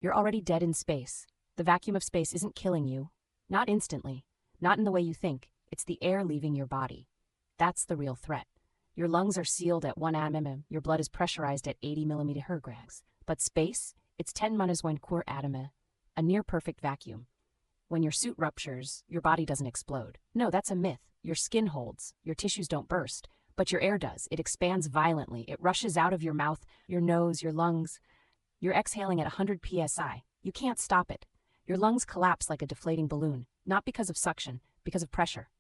You're already dead in space. The vacuum of space isn't killing you. Not instantly. Not in the way you think. It's the air leaving your body. That's the real threat. Your lungs are sealed at 1 atm, your blood is pressurized at 80 mm/Hg. But space, it's 10 -1 atm, a near-perfect vacuum. When your suit ruptures, your body doesn't explode. No, that's a myth. Your skin holds, your tissues don't burst, but your air does. It expands violently. It rushes out of your mouth, your nose, your lungs. You're exhaling at 100 psi. You can't stop it. Your lungs collapse like a deflating balloon, not because of suction, because of pressure.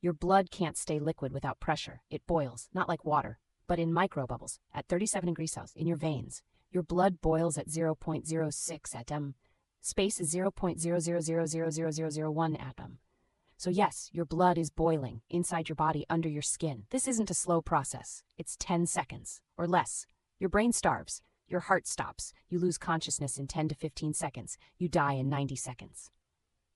Your blood can't stay liquid without pressure. It boils, not like water, but in microbubbles, at 37 degrees Celsius in your veins. Your blood boils at 0.06 atm. Space is 0.00000001 atm. So yes, your blood is boiling inside your body under your skin. This isn't a slow process. It's 10 seconds or less. Your brain starves. Your heart stops. You lose consciousness in 10 to 15 seconds. You die in 90 seconds.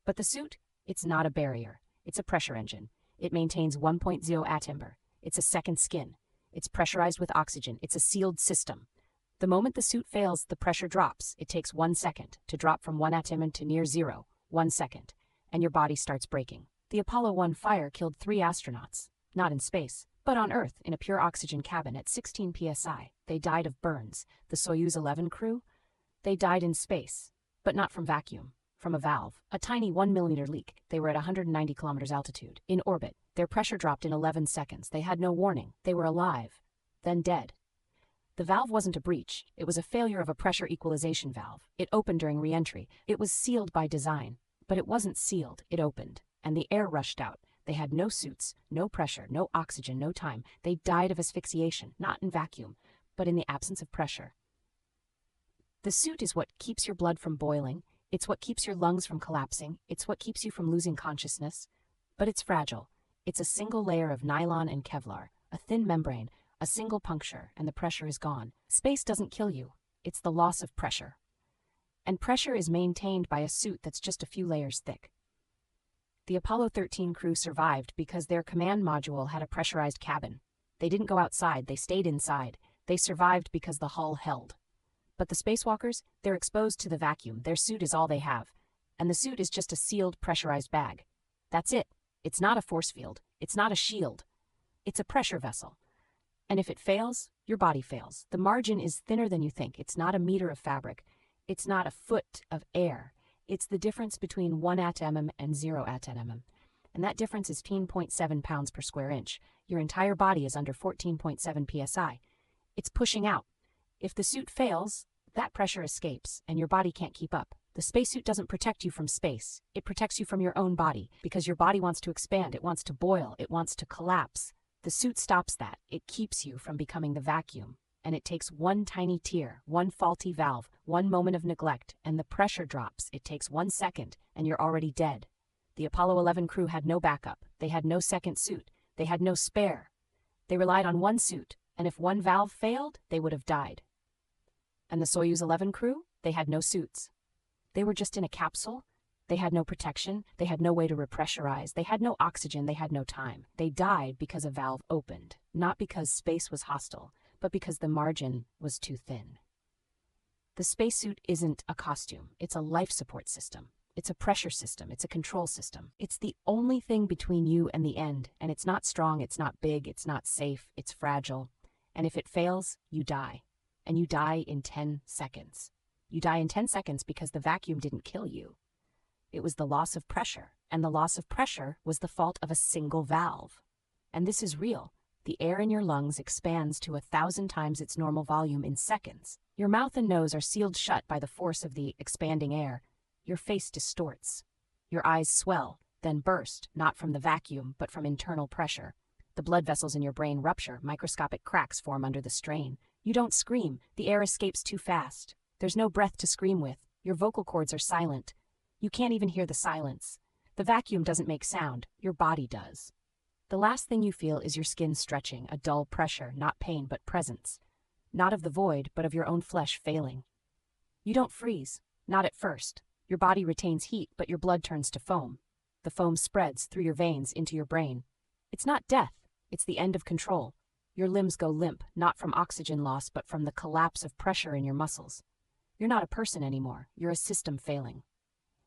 But the suit, it's not a barrier. It's a pressure engine. It maintains 1.0 atm. It's a second skin. It's pressurized with oxygen. It's a sealed system. The moment the suit fails, the pressure drops. It takes 1 second to drop from 1 atm to near zero. 1 second. And your body starts breaking. The Apollo 1 fire killed 3 astronauts. Not in space, but on Earth in a pure oxygen cabin at 16 psi. They died of burns. The Soyuz 11 crew? They died in space, but not from vacuum. From a valve, a tiny 1 mm leak. They were at 190 kilometers altitude, in orbit. Their pressure dropped in 11 seconds. They had no warning. They were alive, then dead. The valve wasn't a breach. It was a failure of a pressure equalization valve. It opened during re-entry. It was sealed by design, but it wasn't sealed. It opened, and the air rushed out. They had no suits, no pressure, no oxygen, no time. They died of asphyxiation, not in vacuum, but in the absence of pressure. The suit is what keeps your blood from boiling. It's what keeps your lungs from collapsing. It's what keeps you from losing consciousness. But it's fragile. It's a single layer of nylon and Kevlar, a thin membrane, a single puncture, and the pressure is gone. Space doesn't kill you. It's the loss of pressure. And pressure is maintained by a suit that's just a few layers thick. The Apollo 13 crew survived because their command module had a pressurized cabin. They didn't go outside, they stayed inside. They survived because the hull held. But the spacewalkers, they're exposed to the vacuum. Their suit is all they have. And the suit is just a sealed, pressurized bag. That's it. It's not a force field. It's not a shield. It's a pressure vessel. And if it fails, your body fails. The margin is thinner than you think. It's not a meter of fabric. It's not a foot of air. It's the difference between 1 atm and 0 atm. And that difference is 14.7 pounds per square inch. Your entire body is under 14.7 psi. It's pushing out. If the suit fails, that pressure escapes, and your body can't keep up. The spacesuit doesn't protect you from space. It protects you from your own body, because your body wants to expand, it wants to boil, it wants to collapse. The suit stops that. It keeps you from becoming the vacuum. And it takes one tiny tear, one faulty valve, one moment of neglect, and the pressure drops. It takes 1 second, and you're already dead. The Apollo 11 crew had no backup. They had no second suit. They had no spare. They relied on one suit, and if one valve failed, they would have died. And the Soyuz 11 crew? They had no suits. They were just in a capsule. They had no protection. They had no way to repressurize. They had no oxygen. They had no time. They died because a valve opened, not because space was hostile, but because the margin was too thin. The spacesuit isn't a costume. It's a life support system. It's a pressure system. It's a control system. It's the only thing between you and the end, and it's not strong, it's not big, it's not safe, it's fragile. And if it fails, you die. And you die in 10 seconds. You die in 10 seconds because the vacuum didn't kill you. It was the loss of pressure, and the loss of pressure was the fault of a single valve. And this is real. The air in your lungs expands to 1,000 times its normal volume in seconds. Your mouth and nose are sealed shut by the force of the expanding air. Your face distorts. Your eyes swell, then burst, not from the vacuum, but from internal pressure. The blood vessels in your brain rupture, microscopic cracks form under the strain. You don't scream. The air escapes too fast. There's no breath to scream with. Your vocal cords are silent. You can't even hear the silence. The vacuum doesn't make sound. Your body does. The last thing you feel is your skin stretching, a dull pressure, not pain but presence. Not of the void, but of your own flesh failing. You don't freeze. Not at first. Your body retains heat, but your blood turns to foam. The foam spreads through your veins into your brain. It's not death. It's the end of control. Your limbs go limp, not from oxygen loss, but from the collapse of pressure in your muscles. You're not a person anymore, you're a system failing.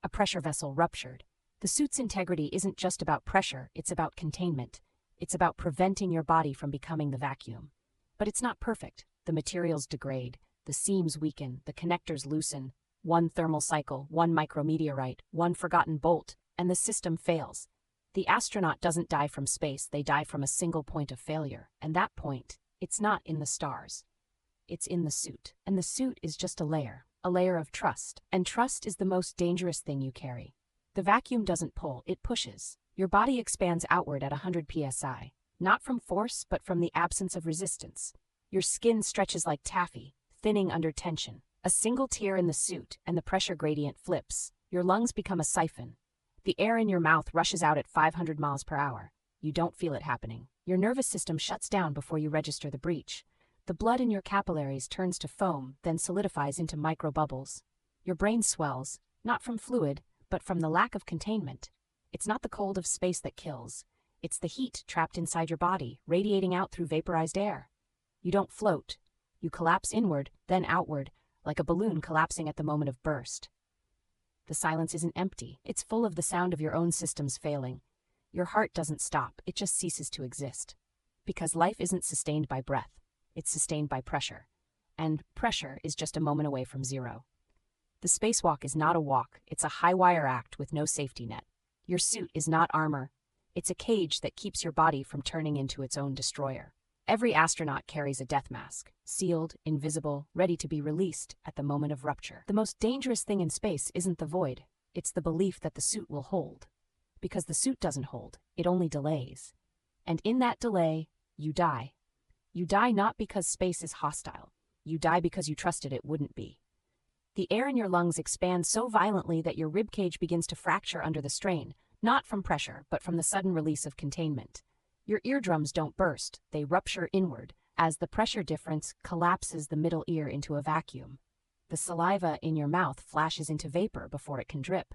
A pressure vessel ruptured. The suit's integrity isn't just about pressure, it's about containment. It's about preventing your body from becoming the vacuum. But it's not perfect. The materials degrade, the seams weaken, the connectors loosen. One thermal cycle, one micrometeorite, one forgotten bolt, and the system fails. The astronaut doesn't die from space, they die from a single point of failure. And that point, it's not in the stars. It's in the suit. And the suit is just a layer of trust. And trust is the most dangerous thing you carry. The vacuum doesn't pull, it pushes. Your body expands outward at 100 psi, not from force, but from the absence of resistance. Your skin stretches like taffy, thinning under tension. A single tear in the suit, and the pressure gradient flips. Your lungs become a siphon. The air in your mouth rushes out at 500 miles per hour. You don't feel it happening. Your nervous system shuts down before you register the breach. The blood in your capillaries turns to foam, then solidifies into microbubbles. Your brain swells, not from fluid, but from the lack of containment. It's not the cold of space that kills. It's the heat trapped inside your body, radiating out through vaporized air. You don't float. You collapse inward, then outward, like a balloon collapsing at the moment of burst. The silence isn't empty. It's full of the sound of your own systems failing. Your heart doesn't stop. It just ceases to exist. Because life isn't sustained by breath. It's sustained by pressure. And pressure is just a moment away from zero. The spacewalk is not a walk. It's a high-wire act with no safety net. Your suit is not armor. It's a cage that keeps your body from turning into its own destroyer. Every astronaut carries a death mask, sealed, invisible, ready to be released at the moment of rupture. The most dangerous thing in space isn't the void. It's the belief that the suit will hold. Because the suit doesn't hold, it only delays. And in that delay, you die. You die not because space is hostile. You die because you trusted it wouldn't be. The air in your lungs expands so violently that your ribcage begins to fracture under the strain, not from pressure, but from the sudden release of containment. Your eardrums don't burst, they rupture inward, as the pressure difference collapses the middle ear into a vacuum. The saliva in your mouth flashes into vapor before it can drip.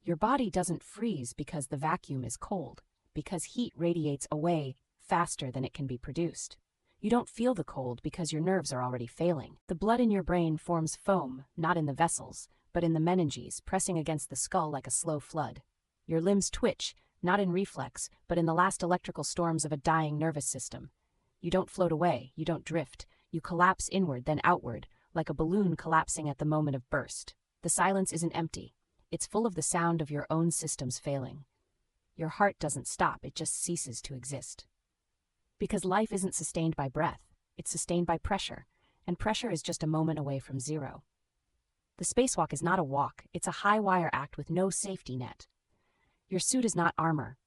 Your body doesn't freeze because the vacuum is cold, because heat radiates away faster than it can be produced. You don't feel the cold because your nerves are already failing. The blood in your brain forms foam, not in the vessels, but in the meninges, pressing against the skull like a slow flood. Your limbs twitch, not in reflex, but in the last electrical storms of a dying nervous system. You don't float away, you don't drift. You collapse inward, then outward, like a balloon collapsing at the moment of burst. The silence isn't empty. It's full of the sound of your own systems failing. Your heart doesn't stop, it just ceases to exist. Because life isn't sustained by breath, it's sustained by pressure, and pressure is just a moment away from zero. The spacewalk is not a walk, it's a high-wire act with no safety net. Your suit is not armor.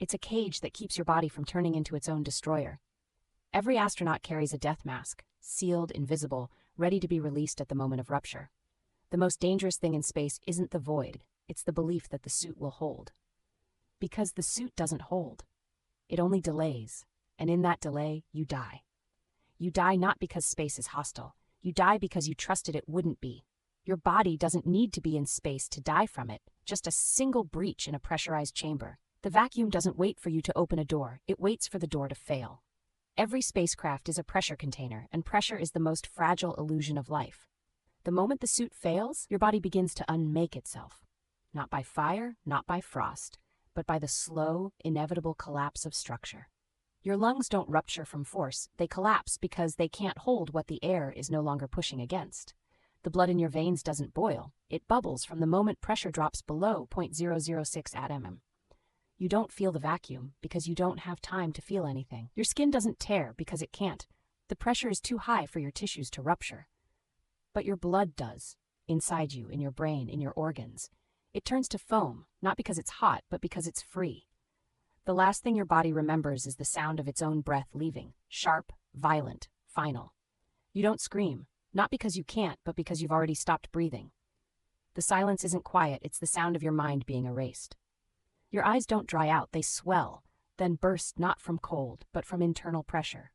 It's a cage that keeps your body from turning into its own destroyer. Every astronaut carries a death mask, sealed, invisible, ready to be released at the moment of rupture. The most dangerous thing in space isn't the void, it's the belief that the suit will hold. Because the suit doesn't hold. It only delays, and in that delay, you die. You die not because space is hostile. You die because you trusted it wouldn't be. Your body doesn't need to be in space to die from it, just a single breach in a pressurized chamber. The vacuum doesn't wait for you to open a door, it waits for the door to fail. Every spacecraft is a pressure container, and pressure is the most fragile illusion of life. The moment the suit fails, your body begins to unmake itself. Not by fire, not by frost, but by the slow, inevitable collapse of structure. Your lungs don't rupture from force, they collapse because they can't hold what the air is no longer pushing against. The blood in your veins doesn't boil, it bubbles from the moment pressure drops below 0.006 atm. You don't feel the vacuum because you don't have time to feel anything. Your skin doesn't tear because it can't. The pressure is too high for your tissues to rupture. But your blood does, inside you, in your brain, in your organs. It turns to foam, not because it's hot, but because it's free. The last thing your body remembers is the sound of its own breath leaving, sharp, violent, final. You don't scream, not because you can't, but because you've already stopped breathing. The silence isn't quiet, it's the sound of your mind being erased. Your eyes don't dry out, they swell, then burst not from cold, but from internal pressure.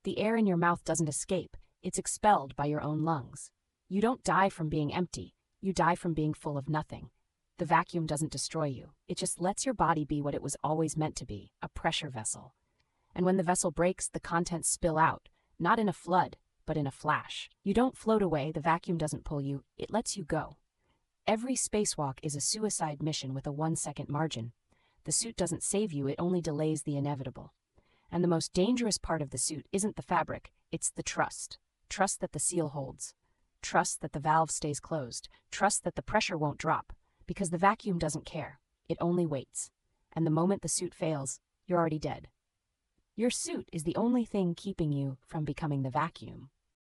The air in your mouth doesn't escape, it's expelled by your own lungs. You don't die from being empty, you die from being full of nothing. The vacuum doesn't destroy you, it just lets your body be what it was always meant to be, a pressure vessel. And when the vessel breaks, the contents spill out, not in a flood, but in a flash. You don't float away, the vacuum doesn't pull you, it lets you go. Every spacewalk is a suicide mission with a 1-second margin. The suit doesn't save you, it only delays the inevitable. And the most dangerous part of the suit isn't the fabric, it's the trust. Trust that the seal holds. Trust that the valve stays closed. Trust that the pressure won't drop. Because the vacuum doesn't care. It only waits. And the moment the suit fails, you're already dead. Your suit is the only thing keeping you from becoming the vacuum.